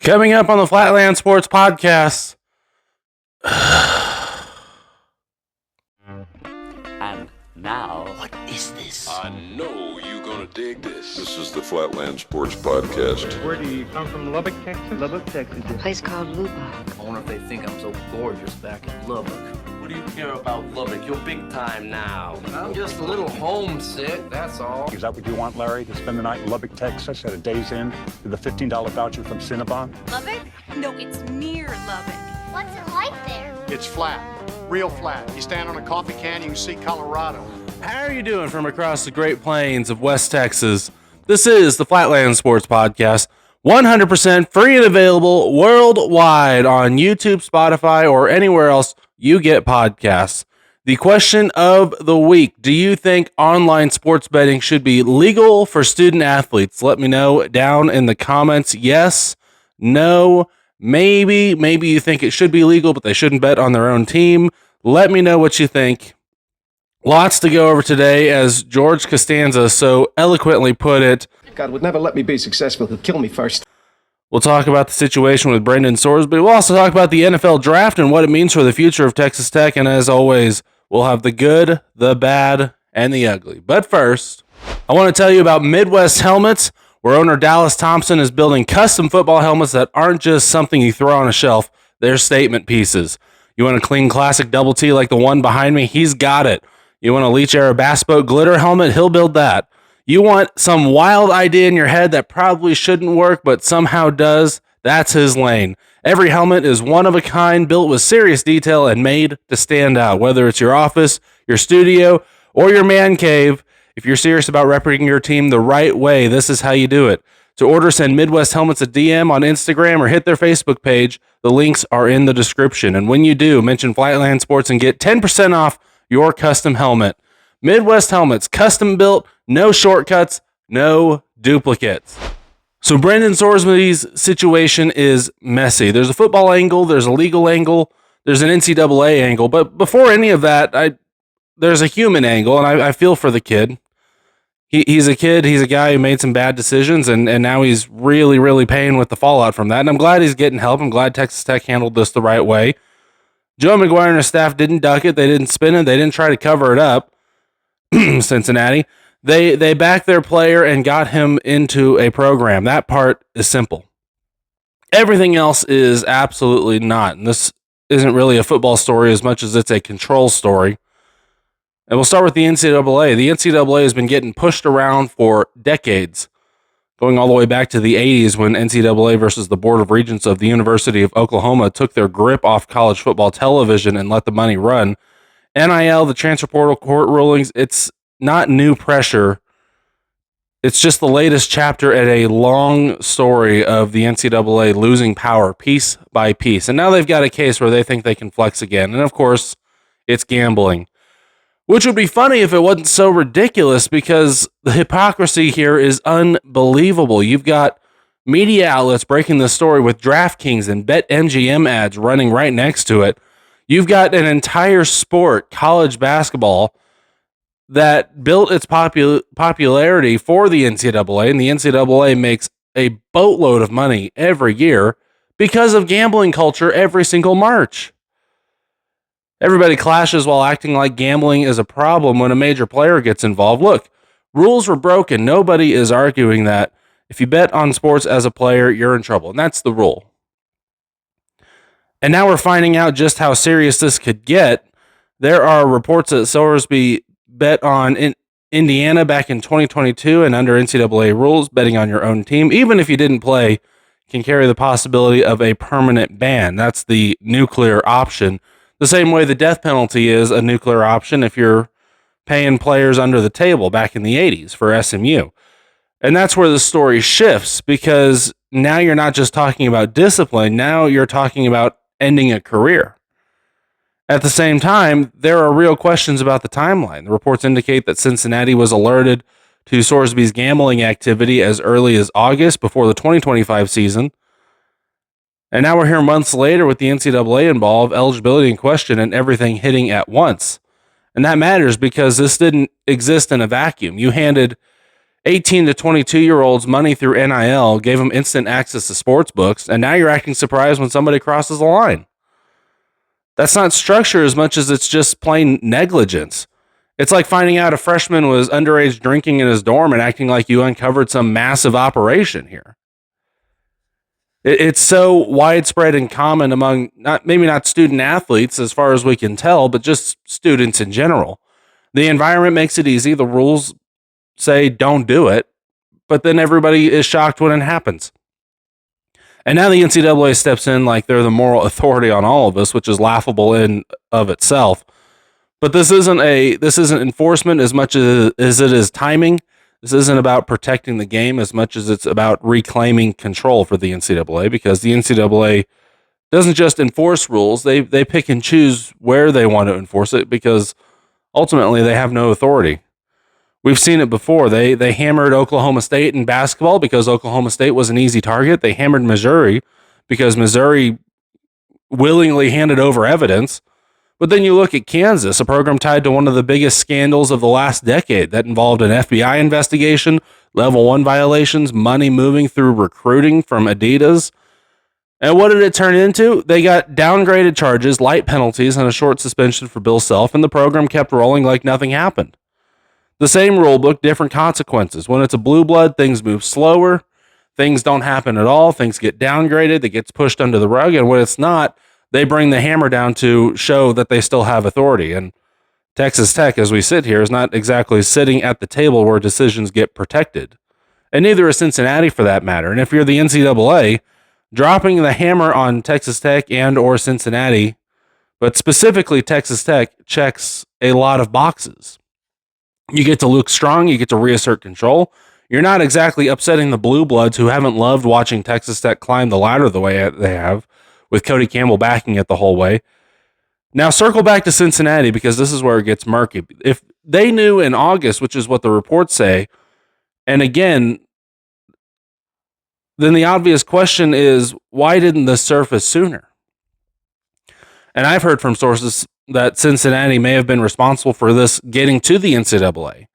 Coming up on the Flatland Sports Podcast. And now, what is this? I know you're gonna dig this. This is the Flatland Sports Podcast. Where do you come from? Lubbock, Texas? Lubbock, Texas. A place called Lubbock. I wonder if they think I'm so gorgeous back in Lubbock. what do you care about Lubbock? You're big time now. I'm just a little homesick, that's all. Is that what you want, Larry, to spend the night in Lubbock, Texas at a day's end with a $15 voucher from Cinnabon? Lubbock? No, it's near Lubbock. What's it like there? It's flat, real flat. You stand on a coffee can, you can see Colorado. How are you doing from across the Great Plains of West Texas? This is the Flatland Sports Podcast, 100% free and available worldwide on YouTube, Spotify, or anywhere else you get podcasts. The question of the week: do you think online sports betting should be legal for student athletes? Let me know down in the comments. Yes, no, maybe you think it should be legal, but they shouldn't bet on their own team. Let me know what you think. Lots to go over today, as George Costanza so eloquently put it. God would never let me be successful. He'll kill me first. We'll talk about the situation with Brendan Sorsby. We'll also talk about the NFL draft and what it means for the future of Texas Tech. And as always, we'll have the good, the bad, and the ugly. But first, I want to tell you about Midwest Helmets, where owner Dallas Thompson is building custom football helmets that aren't just something you throw on a shelf. They're statement pieces. You want a clean classic double T like the one behind me? He's got it. You want a Leech Era Bass Boat glitter helmet? He'll build that. You want some wild idea in your head that probably shouldn't work, but somehow does? That's his lane. Every helmet is one of a kind, built with serious detail and made to stand out. Whether it's your office, your studio, or your man cave, if you're serious about representing your team the right way, this is how you do it. To order, send Midwest Helmets a DM on Instagram or hit their Facebook page. The links are in the description. And when you do, mention Flatland Sports and get 10% off your custom helmet. Midwest Helmets, custom built, no shortcuts, no duplicates. So Brendan Sorsby's situation is messy. There's a football angle, there's a legal angle, there's an NCAA angle, but before any of that, there's a human angle, and I feel for the kid. He's a kid, he's a guy who made some bad decisions, and now he's really, really paying with the fallout from that, and I'm glad he's getting help. I'm glad Texas Tech handled this the right way. Joe McGuire and his staff didn't duck it, they didn't spin it, they didn't try to cover it up. Cincinnati, they backed their player and got him into a program. That part is simple. Everything else is absolutely not. And this isn't really a football story as much as it's a control story. And we'll start with the NCAA. The NCAA has been getting pushed around for decades, going all the way back to the 80s when NCAA versus the Board of Regents of the University of Oklahoma took their grip off college football television and let the money run. NIL, the transfer portal, court rulings, it's not new pressure. It's just the latest chapter at a long story of the NCAA losing power piece by piece. And now they've got a case where they think they can flex again. And of course, it's gambling, which would be funny if it wasn't so ridiculous, because the hypocrisy here is unbelievable. You've got media outlets breaking the story with DraftKings and BetMGM ads running right next to it. You've got an entire sport, college basketball, that built its popularity for the NCAA, and the NCAA makes a boatload of money every year because of gambling culture every single March. Everybody clashes while acting like gambling is a problem when a major player gets involved. Look, rules were broken. Nobody is arguing that. If you bet on sports as a player, you're in trouble, and that's the rule. And now we're finding out just how serious this could get. There are reports that Sorsby bet on Indiana back in 2022, and under NCAA rules, betting on your own team, even if you didn't play, can carry the possibility of a permanent ban. That's the nuclear option. The same way the death penalty is a nuclear option if you're paying players under the table back in the 80s for SMU. And that's where the story shifts, because now you're not just talking about discipline, now you're talking about ending a career. At the same time, there are real questions about the timeline. The reports indicate that Cincinnati was alerted to Sorsby's gambling activity as early as August before the 2025 season. And now we're here months later with the NCAA involved, eligibility in question, and everything hitting at once. And that matters because this didn't exist in a vacuum. You handed 18 to 22-year-olds money through NIL, gave them instant access to sports books, and now you're acting surprised when somebody crosses the line. That's not structure as much as it's just plain negligence. It's like finding out a freshman was underage drinking in his dorm and acting like you uncovered some massive operation here. It's so widespread and common among maybe not student athletes as far as we can tell, but just students in general. The environment makes it easy. The rules say don't do it, but then everybody is shocked when it happens. And now the NCAA steps in like they're the moral authority on all of us, which is laughable in of itself. But this isn't enforcement as much as it is timing. This isn't about protecting the game as much as it's about reclaiming control for the NCAA, because the NCAA doesn't just enforce rules. They pick and choose where they want to enforce it because ultimately they have no authority. We've seen it before. They hammered Oklahoma State in basketball because Oklahoma State was an easy target. They hammered Missouri because Missouri willingly handed over evidence. But then you look at Kansas, a program tied to one of the biggest scandals of the last decade that involved an FBI investigation, level 1 violations, money moving through recruiting from Adidas. And what did it turn into? They got downgraded charges, light penalties, and a short suspension for Bill Self, and the program kept rolling like nothing happened. The same rule book, different consequences. When it's a blue blood, things move slower. Things don't happen at all. Things get downgraded. It gets pushed under the rug. And when it's not, they bring the hammer down to show that they still have authority. And Texas Tech, as we sit here, is not exactly sitting at the table where decisions get protected. And neither is Cincinnati for that matter. And if you're the NCAA, dropping the hammer on Texas Tech and or Cincinnati, but specifically Texas Tech, checks a lot of boxes. You get to look strong. You get to reassert control. You're not exactly upsetting the blue bloods who haven't loved watching Texas Tech climb the ladder the way they have, with Cody Campbell backing it the whole way. Now circle back to Cincinnati, because this is where it gets murky. If they knew in August, which is what the reports say, and again, then the obvious question is, why didn't this surface sooner? And I've heard from sources that Cincinnati may have been responsible for this getting to the NCAA.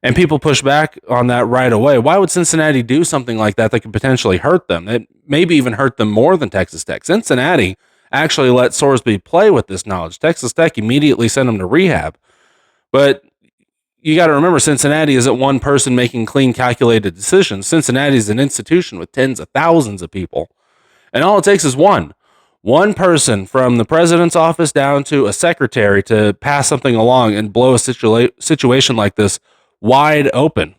And people push back on that right away. Why would Cincinnati do something like that that could potentially hurt them? It maybe even hurt them more than Texas Tech. Cincinnati actually let Sorsby play with this knowledge. Texas Tech immediately sent him to rehab. But you got to remember, Cincinnati isn't one person making clean, calculated decisions. Cincinnati is an institution with tens of thousands of people. And all it takes is one person from the president's office down to a secretary to pass something along and blow a situation like this wide open.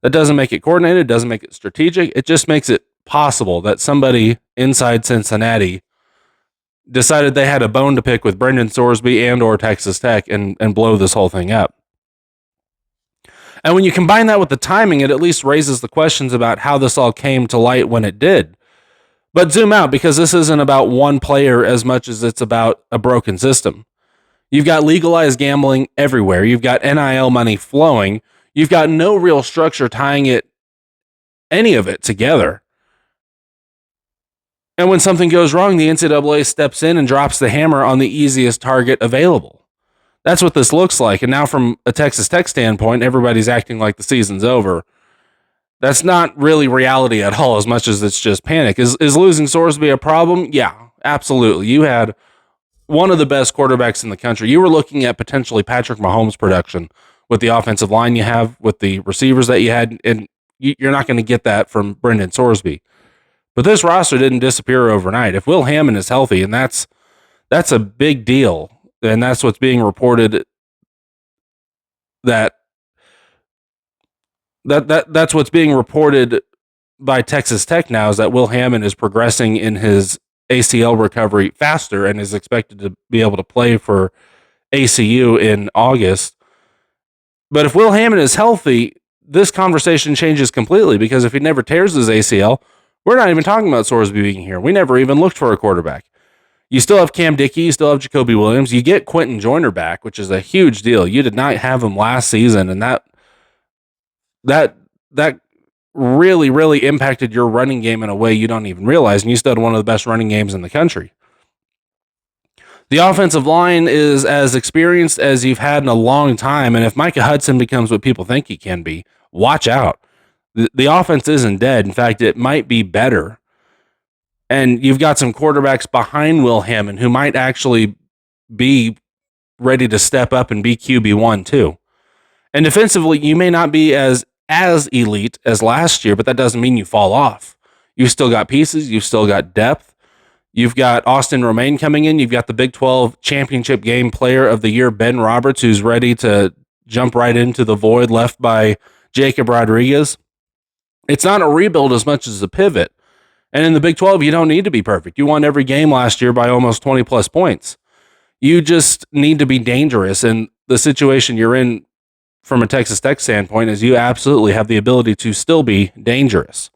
That doesn't make it coordinated, doesn't make it strategic. It just makes it possible that somebody inside Cincinnati decided they had a bone to pick with Brendan Sorsby and or Texas Tech and blow this whole thing up. And when you combine that with the timing, it at least raises the questions about how this all came to light when it did. But zoom out, because this isn't about one player as much as it's about a broken system. You've got legalized gambling everywhere. You've got NIL money flowing. You've got no real structure tying any of it together. And when something goes wrong, the NCAA steps in and drops the hammer on the easiest target available. That's what this looks like. And now from a Texas Tech standpoint, everybody's acting like the season's over. That's not really reality at all, as much as it's just panic. Is losing Sorsby a problem? Yeah, absolutely. You had one of the best quarterbacks in the country. You were looking at potentially Patrick Mahomes' production with the offensive line you have, with the receivers that you had, and you're not going to get that from Brendan Sorsby. But this roster didn't disappear overnight. If Will Hammond is healthy, and that's a big deal, and that's what's being reported, that's what's being reported by Texas Tech now, is that Will Hammond is progressing in his ACL recovery faster and is expected to be able to play for ACU in August. But if Will Hammond is healthy, this conversation changes completely, because if he never tears his ACL, we're not even talking about Sorsby being here. We never even looked for a quarterback. You still have Cam Dickey, you still have Jacoby Williams, you get Quentin Joyner back, which is a huge deal. You did not have him last season, and that really, really impacted your running game in a way you don't even realize, and you still had one of the best running games in the country. The offensive line is as experienced as you've had in a long time, and if Micah Hudson becomes what people think he can be, watch out. The offense isn't dead. In fact, it might be better. And you've got some quarterbacks behind Will Hammond who might actually be ready to step up and be QB1 too. And defensively, you may not be as elite as last year, but that doesn't mean you fall off. You've still got pieces. You've still got depth. You've got Austin Romaine coming in. You've got the Big 12 championship game player of the year, Ben Roberts, who's ready to jump right into the void left by Jacob Rodriguez. It's not a rebuild as much as a pivot. And in the Big 12, you don't need to be perfect. You won every game last year by almost 20 plus points. You just need to be dangerous. And the situation you're in from a Texas Tech standpoint is you absolutely have the ability to still be dangerous.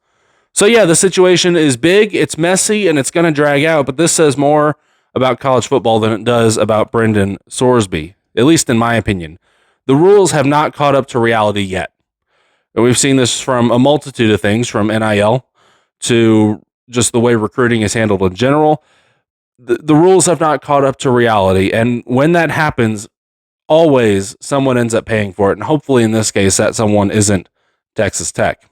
So yeah, the situation is big, it's messy, and it's going to drag out, but this says more about college football than it does about Brendan Sorsby, at least in my opinion. The rules have not caught up to reality yet. And we've seen this from a multitude of things, from NIL to just the way recruiting is handled in general. The rules have not caught up to reality, and when that happens, always someone ends up paying for it, and hopefully in this case that someone isn't Texas Tech.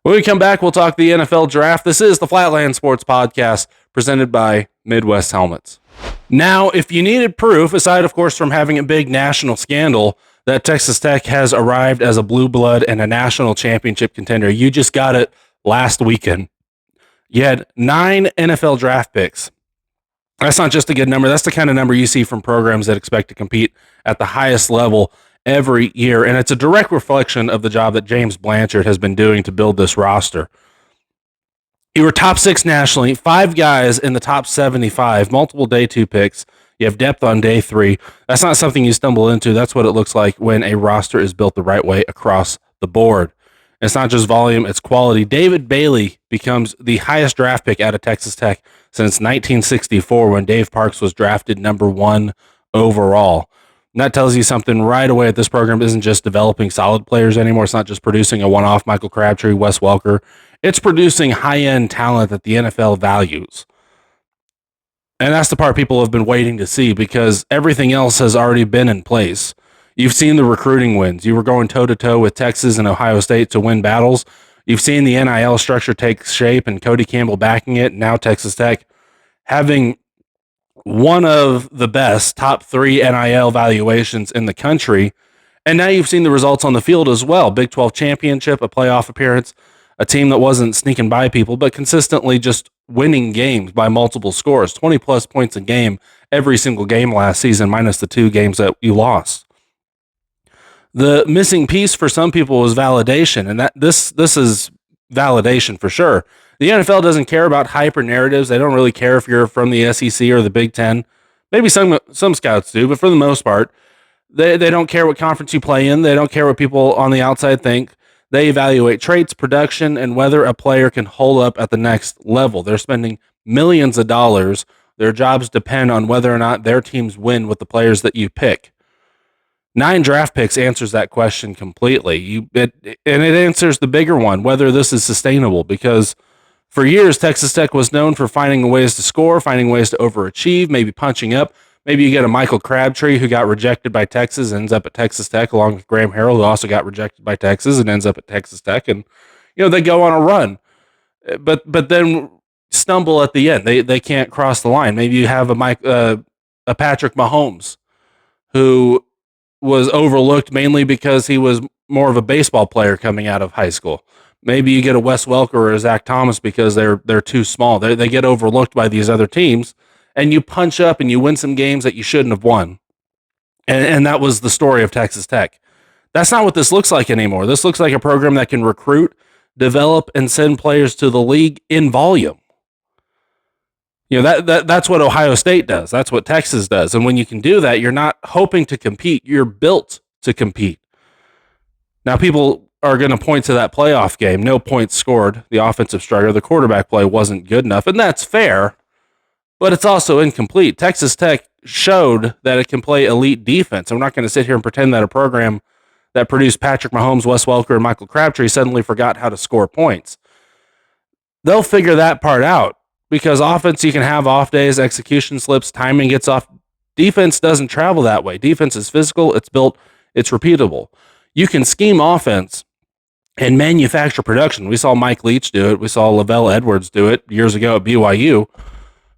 When we come back, we'll talk the NFL draft. This is the Flatland Sports Podcast presented by Midwest Helmets. Now, if you needed proof, aside, of course, from having a big national scandal that Texas Tech has arrived as a blue blood and a national championship contender, you just got it last weekend. You had 9 NFL draft picks. That's not just a good number. That's the kind of number you see from programs that expect to compete at the highest level every year, and it's a direct reflection of the job that James Blanchard has been doing to build this roster. You were top 6 nationally, 5 guys in the top 75, multiple day 2 picks. You have depth on day 3. That's not something you stumble into. That's what it looks like when a roster is built the right way across the board. It's not just volume, it's quality. David Bailey becomes the highest draft pick out of Texas Tech since 1964 when Dave Parks was drafted number 1 overall. And that tells you something right away that this program isn't just developing solid players anymore. It's not just producing a one-off Michael Crabtree, Wes Welker. It's producing high-end talent that the NFL values. And that's the part people have been waiting to see because everything else has already been in place. You've seen the recruiting wins. You were going toe-to-toe with Texas and Ohio State to win battles. You've seen the NIL structure take shape and Cody Campbell backing it. Now Texas Tech having one of the best top 3 NIL valuations in the country. And now you've seen the results on the field as well. Big 12 championship, a playoff appearance, a team that wasn't sneaking by people, but consistently just winning games by multiple scores, 20 plus points a game every single game last season, minus the 2 games that you lost. The missing piece for some people was validation, and that this is validation for sure. The NFL doesn't care about hype or narratives. They don't really care if you're from the SEC or the Big Ten. Maybe some scouts do, but for the most part, they don't care what conference you play in. They don't care what people on the outside think. They evaluate traits, production, and whether a player can hold up at the next level. They're spending millions of dollars. Their jobs depend on whether or not their teams win with the players that you pick. 9 draft picks answers that question completely. And it answers the bigger one, whether this is sustainable, because for years, Texas Tech was known for finding ways to score, finding ways to overachieve, maybe punching up. Maybe you get a Michael Crabtree who got rejected by Texas and ends up at Texas Tech, along with Graham Harrell, who also got rejected by Texas and ends up at Texas Tech. And, they go on a run, but then stumble at the end. They can't cross the line. Maybe you have a Patrick Mahomes who was overlooked mainly because he was more of a baseball player coming out of high school. Maybe you get a Wes Welker or a Zach Thomas because they're too small. They get overlooked by these other teams, and you punch up and you win some games that you shouldn't have won. And that was the story of Texas Tech. That's not what this looks like anymore. This looks like a program that can recruit, develop, and send players to the league in volume. That's what Ohio State does. That's what Texas does. And when you can do that, you're not hoping to compete. You're built to compete. Now, people are going to point to that playoff game. No points scored. The offensive struggle, the quarterback play wasn't good enough, and that's fair, but it's also incomplete. Texas Tech showed that it can play elite defense. I'm not going to sit here and pretend that a program that produced Patrick Mahomes, Wes Welker, and Michael Crabtree suddenly forgot how to score points. They'll figure that part out because offense, you can have off days, execution slips, timing gets off. Defense doesn't travel that way. Defense is physical, it's built, it's repeatable. You can scheme offense and manufacture production. We saw Mike Leach do it. We saw Lavelle Edwards do it years ago at BYU.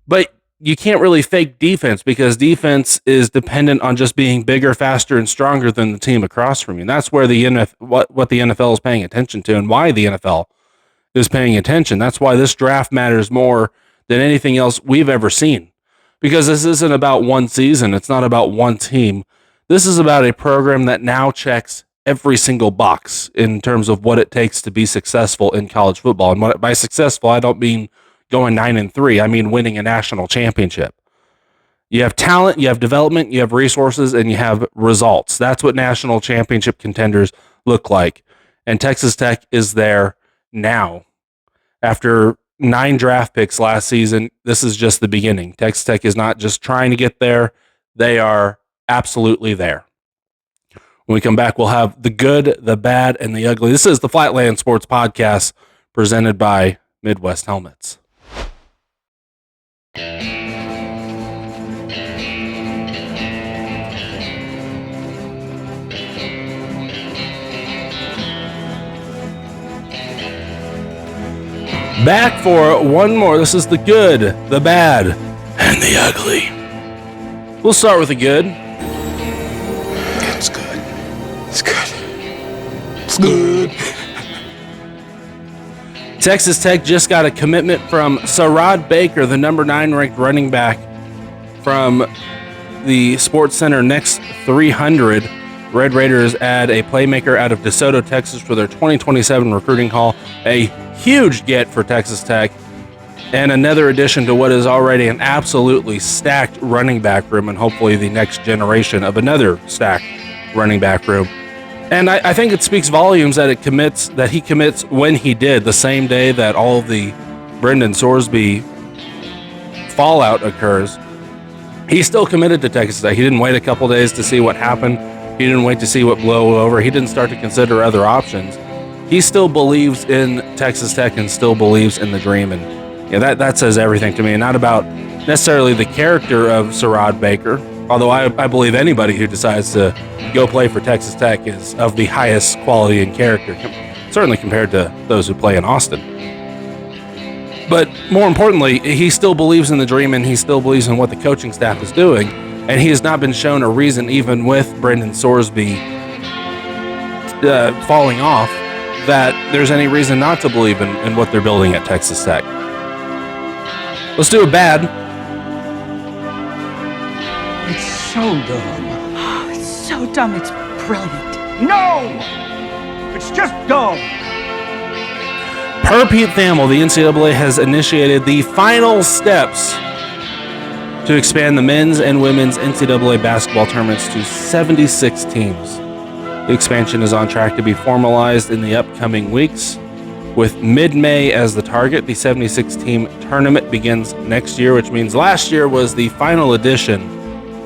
But you can't really fake defense because defense is dependent on just being bigger, faster, and stronger than the team across from you. And that's where what the NFL is paying attention to and why the NFL is paying attention. That's why this draft matters more than anything else we've ever seen. Because this isn't about one season. It's not about one team. This is about a program that now checks every single box in terms of what it takes to be successful in college football. And by successful, I don't mean going 9-3. I mean winning a national championship. You have talent, you have development, you have resources, and you have results. That's what national championship contenders look like. And Texas Tech is there now. After 9 draft picks last season, this is just the beginning. Texas Tech is not just trying to get there. They are absolutely there. When we come back, we'll have the good, the bad, and the ugly. This is the Flatland Sports Podcast presented by Midwest Helmets. Back for one more. This is the good, the bad, and the ugly. We'll start with the good. It's good. It's good. It's good. Texas Tech just got a commitment from Sarad Baker, the number 9 ranked running back from the Sports Center Next 300. Red Raiders add a playmaker out of DeSoto, Texas for their 2027 recruiting call. A huge get for Texas Tech and another addition to what is already an absolutely stacked running back room and hopefully the next generation of another stacked running back room. And I think it speaks volumes that he commits when he did, the same day that all of the Brendan Sorsby fallout occurs. He's still committed to Texas Tech. He didn't wait a couple days to see what happened. He didn't wait to see what blew over. He didn't start to consider other options. He still believes in Texas Tech and still believes in the dream. And that says everything to me. Not about necessarily the character of Sarad Baker, although I believe anybody who decides to go play for Texas Tech is of the highest quality and character, certainly compared to those who play in Austin. But more importantly, he still believes in the dream and he still believes in what the coaching staff is doing. And he has not been shown a reason, even with Brendan Sorsby falling off, that there's any reason not to believe in what they're building at Texas Tech. Let's do a bad. It's so dumb. Oh, it's so dumb. It's brilliant. No! It's just dumb. Per Pete Thamel, the NCAA has initiated the final steps to expand the men's and women's NCAA basketball tournaments to 76 teams. The expansion is on track to be formalized in the upcoming weeks. With mid-May as the target, the 76-team tournament begins next year, which means last year was the final edition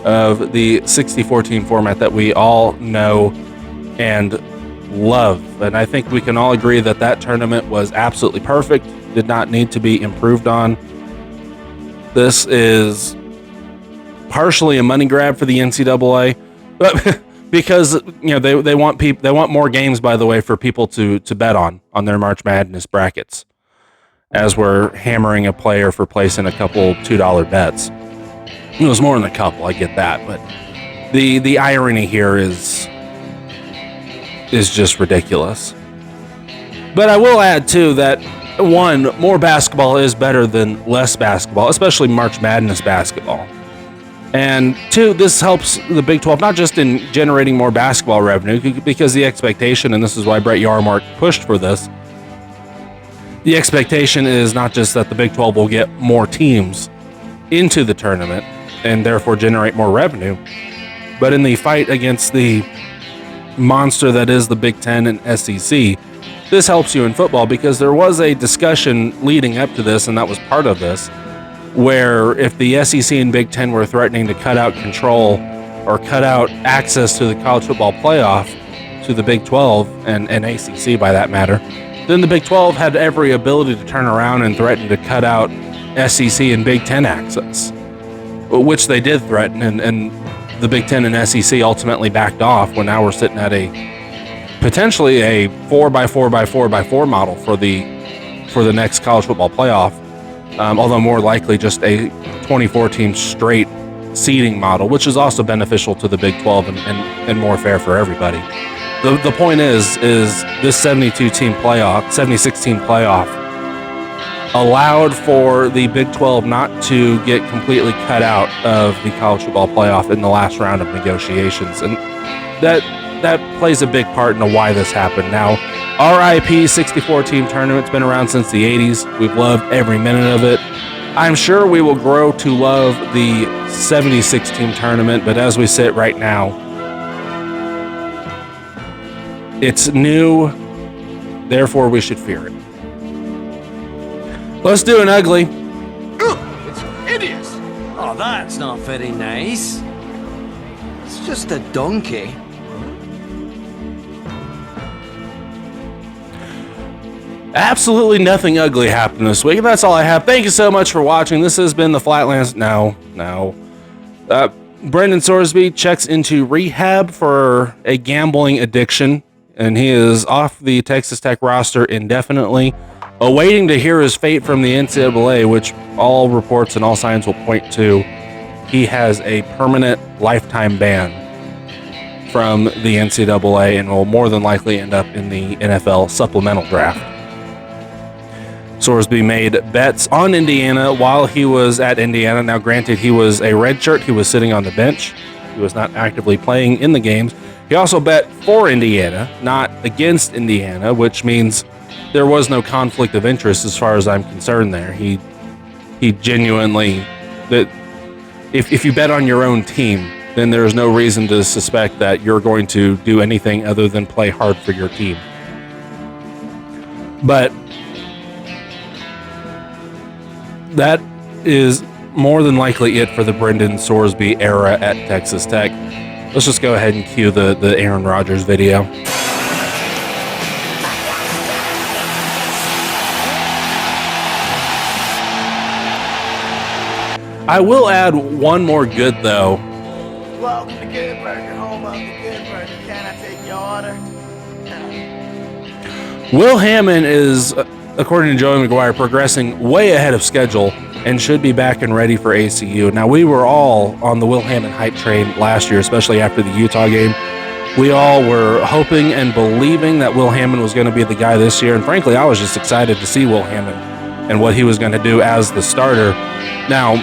of the 64-team format that we all know and love. And I think we can all agree that that tournament was absolutely perfect, did not need to be improved on. This is partially a money grab for the NCAA, but because they want more games, by the way, for people to bet on their March Madness brackets, as we're hammering a player for placing a couple $2 bets. It was more than a couple, I get that, but the irony here is just ridiculous. But I will add too that 1, more basketball is better than less basketball, especially March Madness basketball. And 2, this helps the Big 12, not just in generating more basketball revenue, because the expectation, and this is why Brett Yarmark pushed for this, the expectation is not just that the Big 12 will get more teams into the tournament and therefore generate more revenue, but in the fight against the monster that is the Big 10 and SEC, this helps you in football, because there was a discussion leading up to this, and that was part of this, where if the SEC and Big Ten were threatening to cut out control or cut out access to the college football playoff to the Big 12 and ACC by that matter, then the Big 12 had every ability to turn around and threaten to cut out SEC and Big 10 access, which they did threaten, and the Big 10 and SEC ultimately backed off when now we're sitting at potentially a 4x4x4x4 model for the next college football playoff, although more likely just a 24-team straight seeding model, which is also beneficial to the Big 12 and more fair for everybody. The point is this 76-team playoff allowed for the Big 12 not to get completely cut out of the college football playoff in the last round of negotiations, and that plays a big part into why this happened. Now, RIP 64-team tournament's been around since the 80s. We've loved every minute of it. I'm sure we will grow to love the 76-team tournament, but as we sit right now, it's new, therefore we should fear it. Let's do an ugly. It's hideous. Oh, that's not very nice. It's just a donkey. Absolutely nothing ugly happened this week. That's all I have. Thank you so much for watching. This has been the Flatlands. Brendan Sorsby checks into rehab for a gambling addiction, and he is off the Texas Tech roster indefinitely, awaiting to hear his fate from the NCAA, which all reports and all signs will point to he has a permanent lifetime ban from the NCAA and will more than likely end up in the NFL supplemental draft. Sorsby made bets on Indiana while he was at Indiana. Now, granted, he was a redshirt. He was sitting on the bench. He was not actively playing in the games. He also bet for Indiana, not against Indiana, which means there was no conflict of interest as far as I'm concerned there. He genuinely, that if you bet on your own team, then there's no reason to suspect that you're going to do anything other than play hard for your team. But that is more than likely it for the Brendan Sorsby era at Texas Tech. Let's just go ahead and cue the Aaron Rodgers video. I will add one more good, though. Welcome to Good Burger, home of the Good Burger. Can I take your order? Will Hammond is, according to Joey McGuire, progressing way ahead of schedule and should be back and ready for ACU. Now, we were all on the Will Hammond hype train last year, especially after the Utah game. We all were hoping and believing that Will Hammond was going to be the guy this year, and frankly, I was just excited to see Will Hammond and what he was going to do as the starter. Now,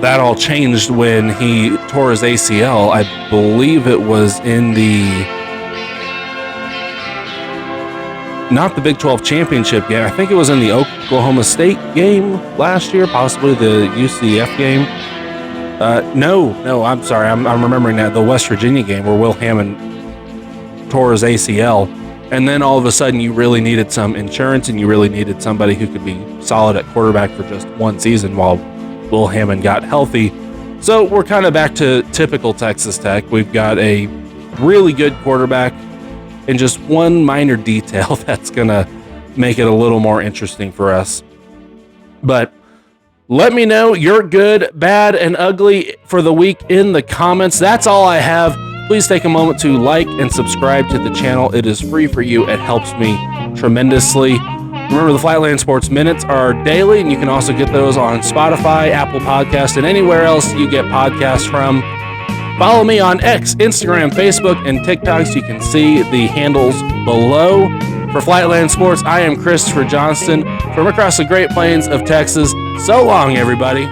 that all changed when he tore his ACL. I believe it was in not the Big 12 championship game. I think it was in the Oklahoma State game last year, possibly the UCF game. No, I'm sorry. I'm remembering that, the West Virginia game where Will Hammond tore his ACL. And then all of a sudden you really needed some insurance and you really needed somebody who could be solid at quarterback for just one season while Will Hammond got healthy. So we're kind of back to typical Texas Tech. We've got a really good quarterback and just one minor detail that's going to make it a little more interesting for us. But let me know your good, bad, and ugly for the week in the comments. That's all I have. Please take a moment to like and subscribe to the channel. It is free for you. It helps me tremendously. Remember, the Flatland Sports Minutes are daily, and you can also get those on Spotify, Apple Podcasts, and anywhere else you get podcasts from. Follow me on X, Instagram, Facebook, and TikTok so you can see the handles below. For Flatland Sports, I am Christopher Johnston from across the Great Plains of Texas. So long, everybody.